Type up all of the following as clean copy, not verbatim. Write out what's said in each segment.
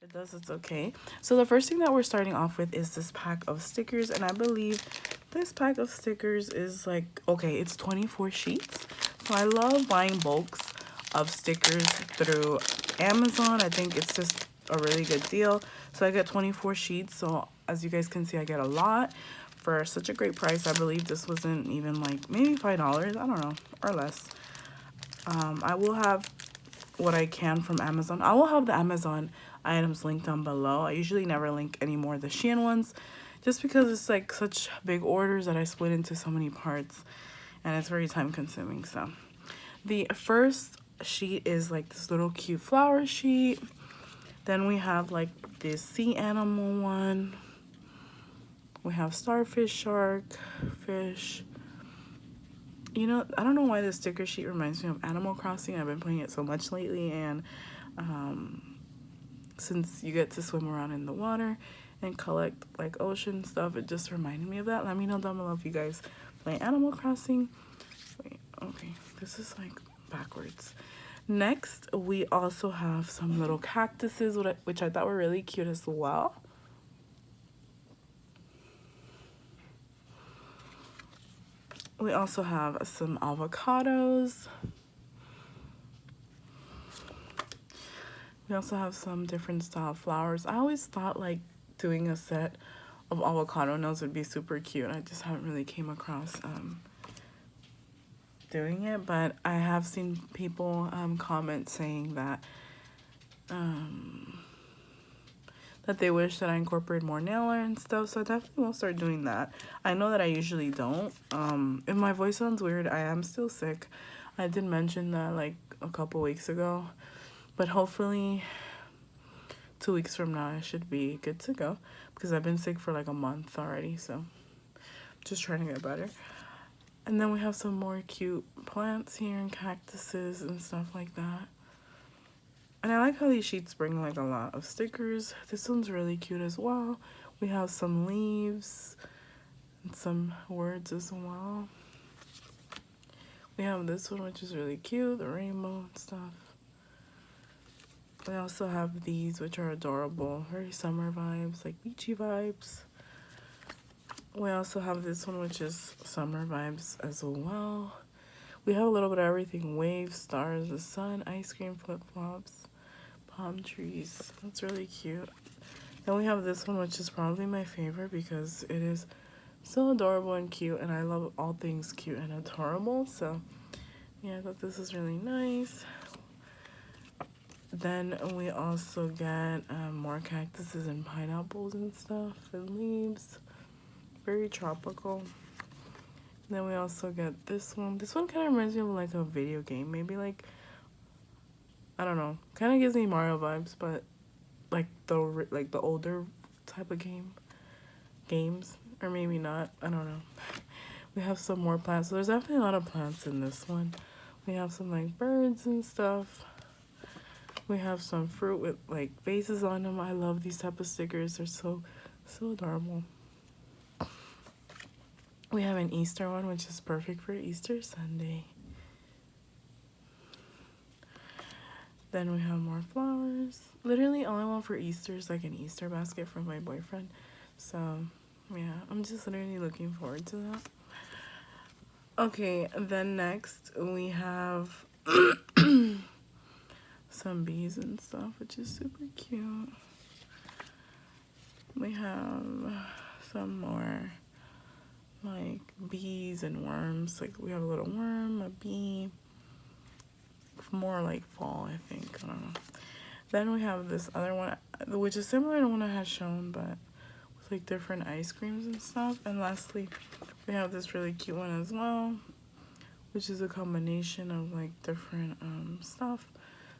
It does, it's okay. So the first thing that we're starting off with is this pack of stickers, and I believe this pack of stickers is like, okay, it's 24 sheets. So I love buying bulks of stickers through Amazon. I think it's just a really good deal. So I get 24 sheets. So as you guys can see, I get a lot for such a great price. I believe this wasn't even like maybe $5, I don't know, or less. I will have what I can from Amazon. I will have the Amazon items linked down below. I usually never link any more of the Shein ones just because it's like such big orders that I split into so many parts and it's very time consuming. So the first sheet is like this little cute flower sheet. Then we have like this sea animal one. We have starfish, shark, fish. You know, I don't know why this sticker sheet reminds me of Animal Crossing. I've been playing it so much lately, and since you get to swim around in the water and collect like ocean stuff, it just reminded me of that. Let me know down below if you guys play Animal Crossing. Wait, okay, this is like backwards. Next, we also have some little cactuses, which I thought were really cute as well. We also have some avocados. We also have some different style flowers. I always thought like doing a set of avocado nails would be super cute. I just haven't really came across doing it, but I have seen people comment saying that that they wish that I incorporated more nail art and stuff, so I definitely will start doing that. I know that I usually don't. If my voice sounds weird, I am still sick. I did mention that like a couple weeks ago, but hopefully 2 weeks from now I should be good to go because I've been sick for like a month already, so just trying to get better. And then we have some more cute plants here and cactuses and stuff like that. And I like how these sheets bring like a lot of stickers. This one's really cute as well. We have some leaves and some words as well. We have this one, which is really cute, the rainbow and stuff. We also have these, which are adorable, very summer vibes, like beachy vibes. We also have this one, which is summer vibes as well. We have a little bit of everything: waves, stars, the sun, ice cream, flip-flops, palm trees. That's really cute. Then we have this one, which is probably my favorite because it is so adorable and cute, and I love all things cute and adorable. So yeah, I thought this was really nice. Then we also get more cactuses and pineapples and stuff and leaves. Very tropical. Then we also get this one. This one kind of reminds me of like a video game. Maybe like, I don't know. Kind of gives me Mario vibes, but like the older type of games, or maybe not. I don't know. We have some more plants. So there's definitely a lot of plants in this one. We have some like birds and stuff. We have some fruit with like faces on them. I love these type of stickers. They're so adorable. We have an Easter one, which is perfect for Easter Sunday. Then we have more flowers. Literally all I want for Easter is like an Easter basket from my boyfriend. So yeah, I'm just literally looking forward to that. Okay, then next we have some bees and stuff, which is super cute. We have some more like bees and worms. Like we have a little worm, a bee. More like fall, I think. I don't know. Then we have this other one, which is similar to one I had shown, but with like different ice creams and stuff. And lastly, we have this really cute one as well, which is a combination of like different stuff.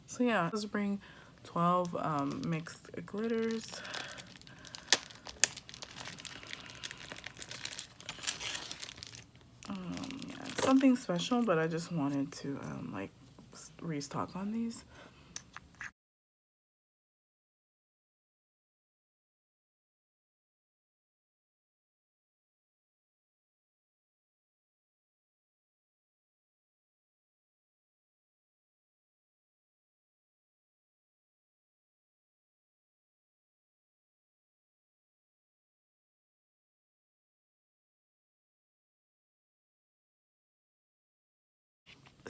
So yeah, let's bring 12 mixed glitters. Yeah, it's something special, but I just wanted to like restock on these.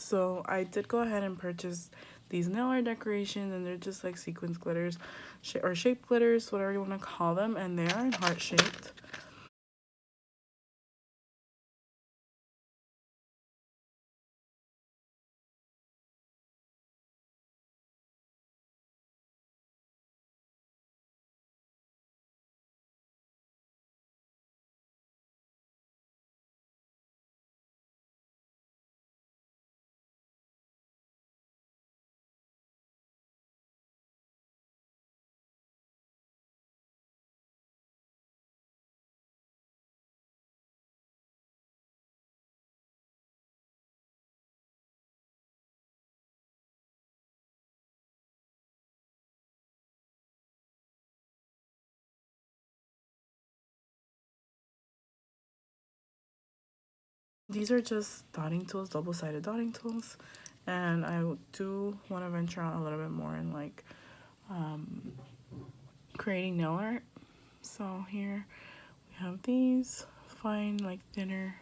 So I did go ahead and purchase these nail art decorations, and they're just like sequins glitters or shaped glitters, whatever you want to call them, and they are in heart shaped. These are just dotting tools, double-sided dotting tools, and I do want to venture out a little bit more in like creating nail art. So here we have these fine, like thinner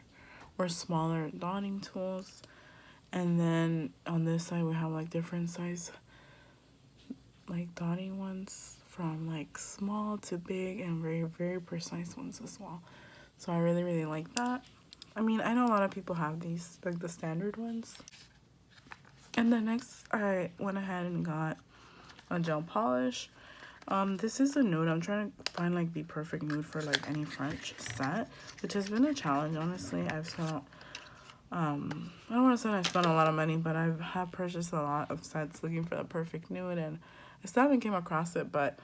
or smaller dotting tools, and then on this side we have like different size like dotting ones, from like small to big, and very precise ones as well. So I really like that. I mean, I know a lot of people have these, like the standard ones. And then next I went ahead and got a gel polish. This is a nude. I'm trying to find like the perfect nude for like any French set, which has been a challenge, honestly. I've spent I don't want to say I spent a lot of money, but I have purchased a lot of sets looking for the perfect nude, and I still haven't came across it. But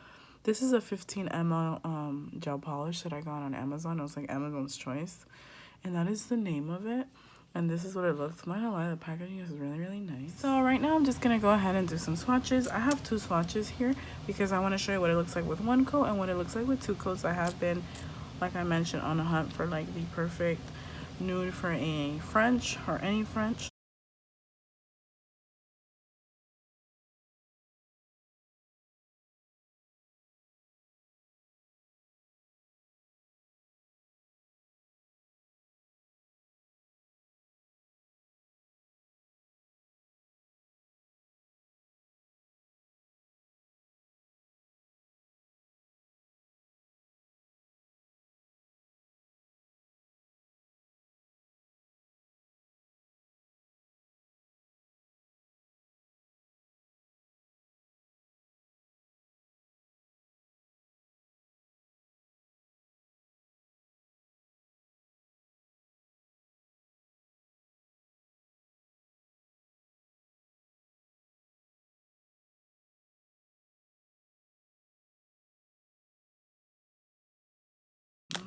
this is a 15 ml gel polish that I got on Amazon. It was like Amazon's choice, and that is the name of it. And this is what it looks. I'm not gonna lie, the packaging is really nice. So right now I'm just gonna go ahead and do some swatches. I have 2 swatches here because I want to show you what it looks like with 1 coat and what it looks like with 2 coats. I have been, like I mentioned, on a hunt for like the perfect nude for a French or any French.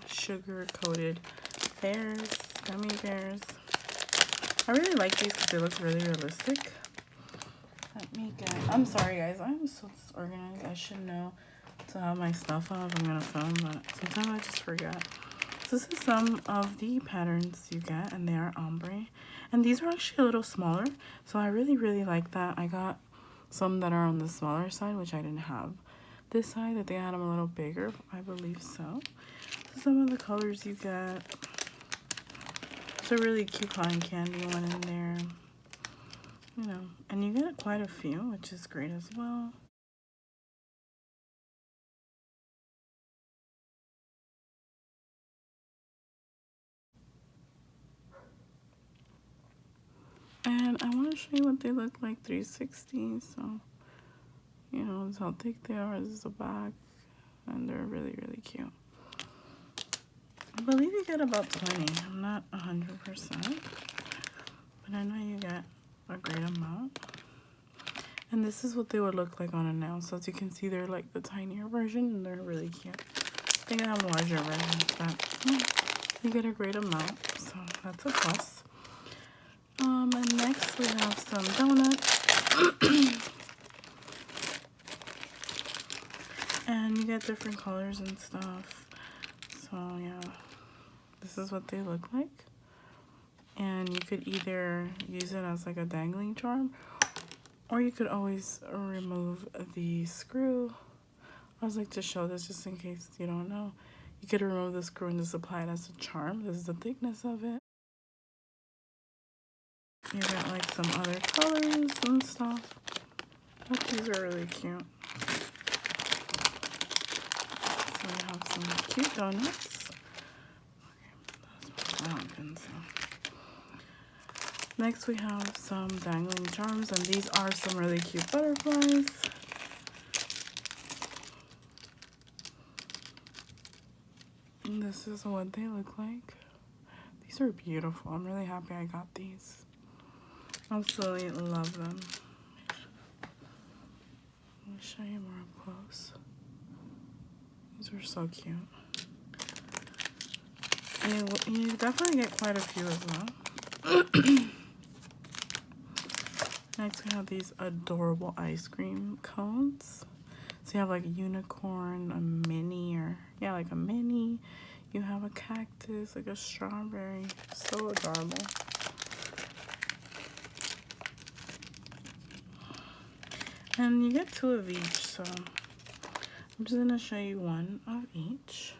Sugar coated bears, gummy bears. I really like these because they look really realistic. Let me get, I'm sorry guys, I'm so disorganized. I should know to have my stuff up if I'm gonna film, but sometimes I just forget. So this is some of the patterns you get, and they are ombre, and these are actually a little smaller, so I really like that. I got some that are on the smaller side, which I didn't have this side. I think I had them a little bigger, I believe so. Some of the colors you get. It's a really cute cotton candy one in there, you know, and you get quite a few, which is great as well. And I want to show you what they look like 360. So, you know, this is how thick they are. This is the back, and they're really cute. I believe you get about 20. I'm not 100%, but I know you get a great amount. And this is what they would look like on a nail. So as you can see, they're like the tinier version, and they're really cute. I think I have larger versions, but you get a great amount, so that's a plus. And next we have some donuts. And you get different colors and stuff. So yeah, this is what they look like. And you could either use it as like a dangling charm, or you could always remove the screw. I always like to show this just in case you don't know. You could remove the screw and just apply it as a charm. This is the thickness of it. You get like some other colors and stuff. But these are really cute. So we have some cute donuts. Okay, that's next we have some dangling charms, and these are some really cute butterflies. And this is what they look like. These are beautiful. I'm really happy I got these. Absolutely love them. Let me show you more up close. These are so cute. And you definitely get quite a few as well. Next we have these adorable ice cream cones. So you have like a unicorn, a mini, or yeah, like a mini. You have a cactus, like a strawberry. So adorable. And you get 2 of each, so I'm just gonna show you 1 of each.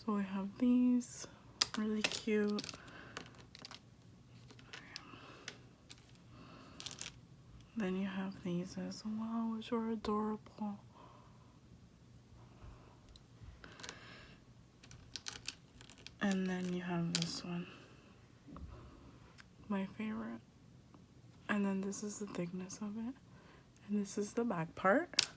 So we have these, really cute. Then you have these as well, which are adorable. And then you have this one, my favorite. And then this is the thickness of it. And this is the back part.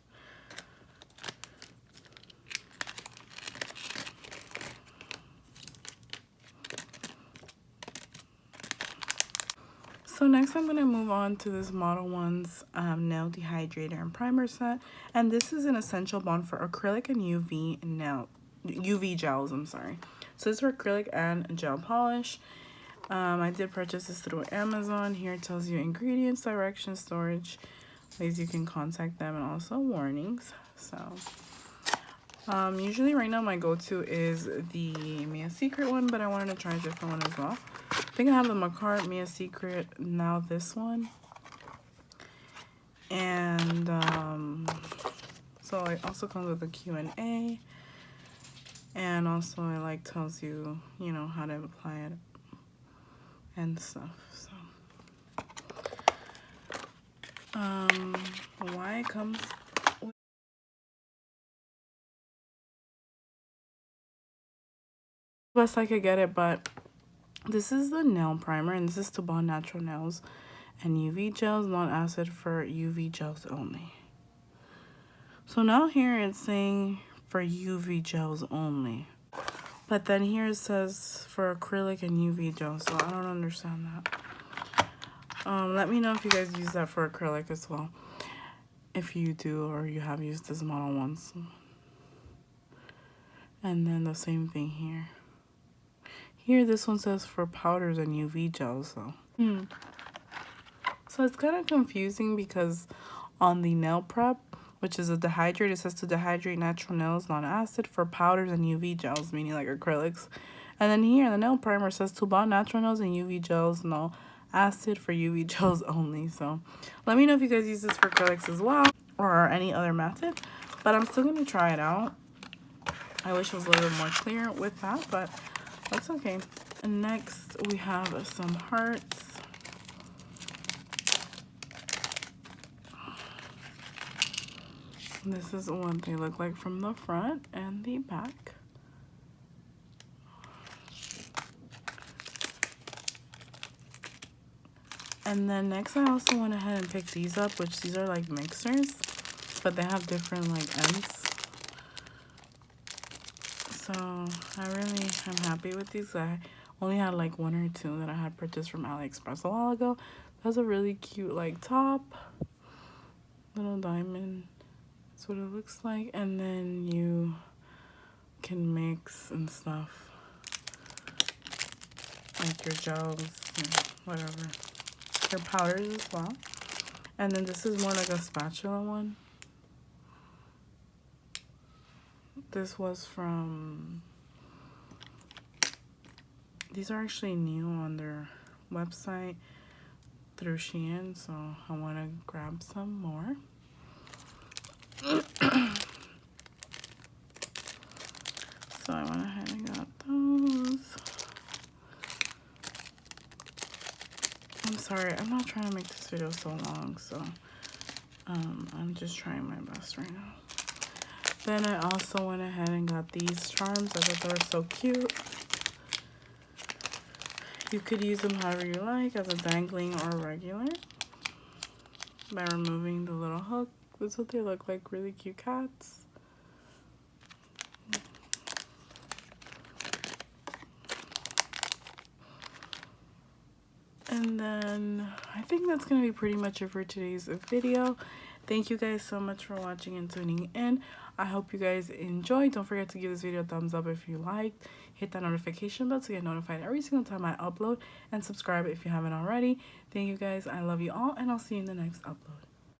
So next I'm going to move on to this Model 1's nail dehydrator and primer set. And this is an essential bond for acrylic and UV gels, I'm sorry. So this is for acrylic and gel polish. I did purchase this through Amazon. Here it tells you ingredients, directions, storage, ways you can contact them, and also warnings. So usually right now my go-to is the Mia Secret one, but I wanted to try a different one as well. I think I have the Macart, Mia Secret, now this one. And so it also comes with a Q&A. And also it like tells you, you know, how to apply it and stuff. So why it comes with best I could get it, but this is the nail primer, and this is to bond natural nails and UV gels, non-acid for UV gels only. So now here it's saying for UV gels only, but then here it says for acrylic and UV gels, so I don't understand that. Let me know if you guys use that for acrylic as well, if you do or you have used this Model 1. And then the same thing here. Here this one says for powders and UV gels, so so it's kind of confusing because on the nail prep, which is a dehydrate, it says to dehydrate natural nails, non-acid for powders and UV gels, meaning like acrylics. And then here the nail primer says to bond natural nails and UV gels, no acid for UV gels only. So let me know if you guys use this for acrylics as well or any other method, but I'm still going to try it out. I wish it was a little bit more clear with that, but that's okay. And next we have some hearts. This is what they look like from the front and the back. And then next I also went ahead and picked these up, which these are like mixers, but they have different like ends. So I really am happy with these. I only had like 1 or 2 that I had purchased from AliExpress a while ago. That's a really cute like top, little diamond. That's what it looks like. And then you can mix and stuff, like your gels and whatever, your powders as well. And then this is more like a spatula one. This was from, these are actually new on their website through Shein, so I want to grab some more. So I went ahead and got those. sorry, I'm not trying to make this video so long, so I'm just trying my best right now. Then I also went ahead and got these charms. I thought they were so cute. You could use them however you like, as a dangling or regular, by removing the little hook. This is what they look like, really cute cats. And then I think that's going to be pretty much it for today's video. Thank you guys so much for watching and tuning in. I hope you guys enjoyed. Don't forget to give this video a thumbs up if you liked. Hit that notification bell to get notified every single time I upload. And subscribe if you haven't already. Thank you guys. I love you all. And I'll see you in the next upload.